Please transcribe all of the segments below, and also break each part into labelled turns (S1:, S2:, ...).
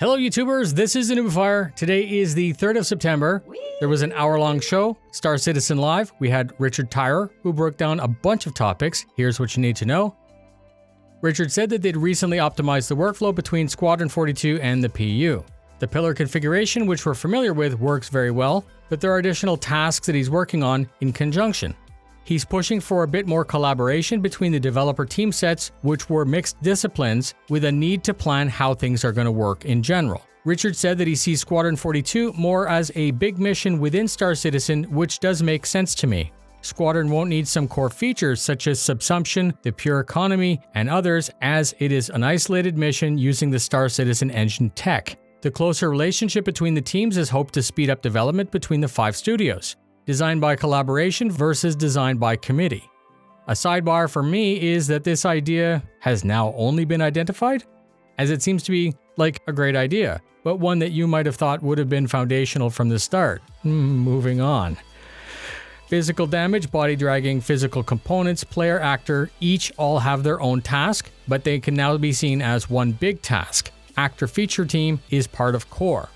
S1: Hello YouTubers, this is the noobifier. Today is the 3rd of September. There was an hour-long show, StarCitizen Live. We had Richard Tyrer, who broke down a bunch of topics. Here's what you need to know. Richard said that they'd recently optimized the workflow between Squadron 42 and the PU. The pillar configuration, which we're familiar with, works very well, but there are additional tasks that he's working on in conjunction. He's pushing for a bit more collaboration between the developer team sets, which were mixed disciplines, with a need to plan how things are going to work in general. Richard said that he sees Squadron 42 more as a big mission within StarCitizen, which does make sense to me. Squadron won't need some core features such as subsumption, the pure economy, and others, as it is an isolated mission using the StarCitizen engine tech. The closer relationship between the teams is hoped to speed up development between the 5 studios. Designed by collaboration versus designed by committee. A sidebar for me is that this idea has now only been identified, as it seems to be like a great idea, but one that you might have thought would have been foundational from the start. Moving on. Physical damage, body dragging, physical components, player, actor, each all have their own task, but they can now be seen as one big task. Actor feature team is part of core.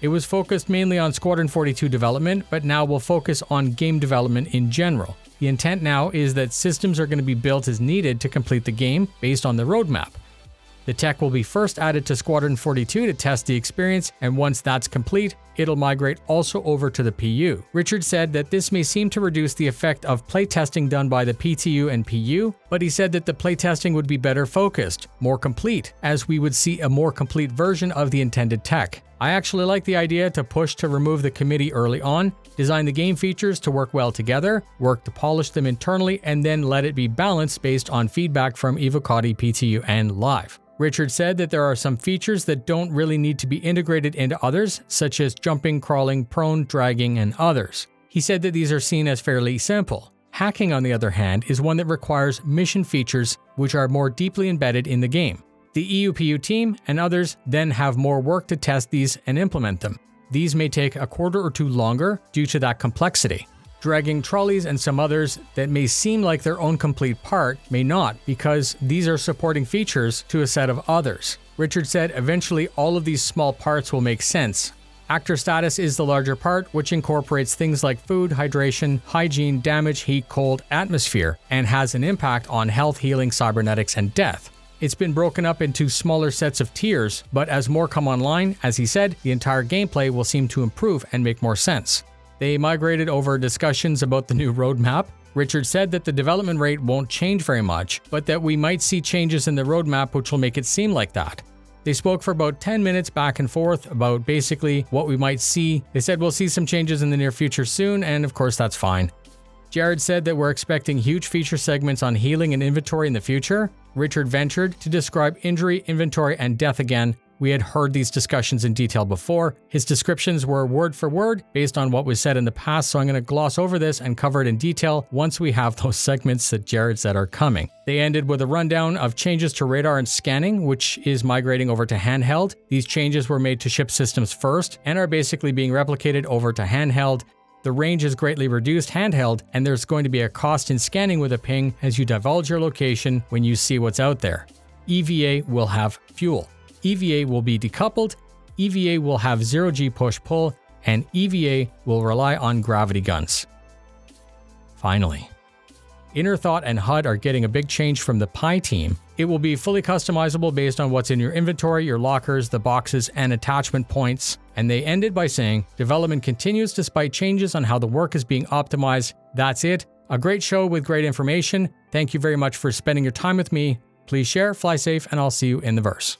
S1: It was focused mainly on Squadron 42 development, but now will focus on game development in general. The intent now is that systems are going to be built as needed to complete the game based on the roadmap. The tech will be first added to Squadron 42 to test the experience, and once that's complete, it'll migrate also over to the PU. Richard said that this may seem to reduce the effect of playtesting done by the PTU and PU, but he said that the playtesting would be better focused, more complete, as we would see a more complete version of the intended tech. I actually like the idea to push to remove the committee early on, design the game features to work well together, work to polish them internally, and then let it be balanced based on feedback from Evocati, PTU, and Live. Richard said that there are some features that don't really need to be integrated into others, such as jumping, crawling, prone, dragging, and others. He said that these are seen as fairly simple. Hacking, on the other hand, is one that requires mission features which are more deeply embedded in the game. The EUPU team and others then have more work to test these and implement them. These may take a quarter or two longer due to that complexity. Dragging trolleys and some others that may seem like their own complete part may not, because these are supporting features to a set of others. Richard said eventually all of these small parts will make sense. Actor status is the larger part, which incorporates things like food, hydration, hygiene, damage, heat, cold, atmosphere, and has an impact on health, healing, cybernetics, and death. It's been broken up into smaller sets of tiers, but as more come online, as he said, the entire gameplay will seem to improve and make more sense. They migrated over discussions about the new roadmap. Richard said that the development rate won't change very much, but that we might see changes in the roadmap which will make it seem like that. They spoke for about 10 minutes back and forth about basically what we might see. They said we'll see some changes in the near future soon, and of course that's fine. Jared said that we're expecting huge feature segments on healing and inventory in the future. Richard ventured to describe injury, inventory, and death again. We had heard these discussions in detail before. His descriptions were word for word based on what was said in the past, so I'm going to gloss over this and cover it in detail once we have those segments that Jared said are coming. They ended with a rundown of changes to radar and scanning, which is migrating over to handheld. These changes were made to ship systems first and are basically being replicated over to handheld. The range is greatly reduced handheld, and there's going to be a cost in scanning with a ping as you divulge your location when you see what's out there. EVA will have fuel. EVA will be decoupled, EVA will have zero-G push-pull, and EVA will rely on gravity guns. Finally, Inner Thought and HUD are getting a big change from the Pi team. It will be fully customizable based on what's in your inventory, your lockers, the boxes, and attachment points. And they ended by saying, development continues despite changes on how the work is being optimized. That's it. A great show with great information. Thank you very much for spending your time with me. Please share, fly safe, and I'll see you in the verse.